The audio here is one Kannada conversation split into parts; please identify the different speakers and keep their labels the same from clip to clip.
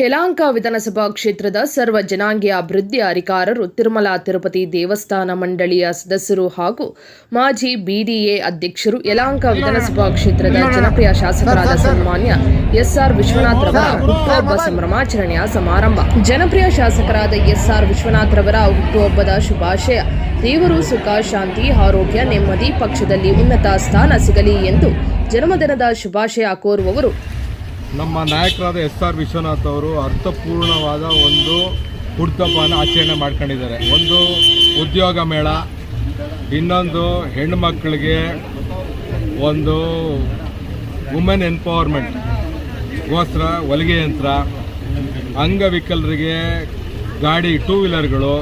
Speaker 1: ಯಲಹಂಕ ವಿಧಾನಸಭಾ ಕ್ಷೇತ್ರದ ಸರ್ವ ಜನಾಂಗೀಯ ಅಭಿವೃದ್ಧಿ ಅಧಿಕಾರರು, ತಿರುಮಲ ತಿರುಪತಿ ದೇವಸ್ಥಾನ ಮಂಡಳಿಯ ಸದಸ್ಯರು ಹಾಗೂ ಮಾಜಿ ಬಿಡಿಎ ಅಧ್ಯಕ್ಷರು, ಯಲಹಂಕ ವಿಧಾನಸಭಾ ಕ್ಷೇತ್ರದ ಜನಪ್ರಿಯ ಶಾಸಕರಾದ ಸನ್ಮಾನ್ಯ ಎಸ್ಆರ್ ವಿಶ್ವನಾಥ್ ರವರ ಹುಟ್ಟುಹಬ್ಬ ಸಂಭ್ರಮಾಚರಣೆಯ ಸಮಾರಂಭ. ಜನಪ್ರಿಯ ಶಾಸಕರಾದ ಎಸ್ಆರ್ ವಿಶ್ವನಾಥ್ ರವರ ಹುಟ್ಟುಹಬ್ಬದ ಶುಭಾಶಯ. ದೇವರು ಸುಖ, ಶಾಂತಿ, ಆರೋಗ್ಯ, ನೆಮ್ಮದಿ, ಪಕ್ಷದಲ್ಲಿ ಉನ್ನತ ಸ್ಥಾನ ಸಿಗಲಿ ಎಂದು ಜನ್ಮದಿನದ ಶುಭಾಶಯ ಕೋರುವವರು
Speaker 2: ನಮ್ಮ ನಾಯಕರಾದ ಎಸ್ಆರ್ ವಿಶ್ವನಾಥ್ ಅವರು ಅರ್ಥಪೂರ್ಣವಾದ ಒಂದು ಹುಟ್ಟುಹಬ್ಬನ ಆಚರಣೆ ಮಾಡ್ಕೊಂಡಿದ್ದಾರೆ. ಒಂದು ಉದ್ಯೋಗ ಮೇಳ, ಇನ್ನೊಂದು ಹೆಣ್ಣುಮಕ್ಕಳಿಗೆ ಒಂದು ವುಮೆನ್ ಎಂಪವರ್ಮೆಂಟ್ಗೋಸ್ಕರ ಹೊಲಿಗೆ ಯಂತ್ರ, ಅಂಗವಿಕಲರಿಗೆ ಗಾಡಿ 2 ವೀಲರ್ಗಳು,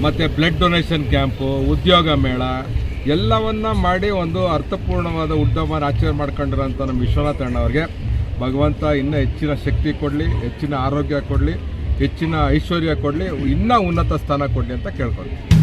Speaker 2: ಮತ್ತು ಬ್ಲಡ್ ಡೊನೇಷನ್ ಕ್ಯಾಂಪು, ಉದ್ಯೋಗ ಮೇಳ ಎಲ್ಲವನ್ನ ಮಾಡಿ ಒಂದು ಅರ್ಥಪೂರ್ಣವಾದ ಹುಟ್ಟುಹಬ್ಬನ ಆಚರಣೆ ಮಾಡ್ಕೊಂಡಿರೋಂಥ ನಮ್ಮ ವಿಶ್ವನಾಥ ಅಣ್ಣವ್ರಿಗೆ ಭಗವಂತ ಇನ್ನೂ ಹೆಚ್ಚಿನ ಶಕ್ತಿ ಕೊಡಲಿ, ಹೆಚ್ಚಿನ ಆರೋಗ್ಯ ಕೊಡಲಿ, ಹೆಚ್ಚಿನ ಐಶ್ವರ್ಯ ಕೊಡಲಿ, ಇನ್ನೂ ಉನ್ನತ ಸ್ಥಾನ ಕೊಡಲಿ ಅಂತ ಕೇಳ್ಕೊಳ್ತೀವಿ.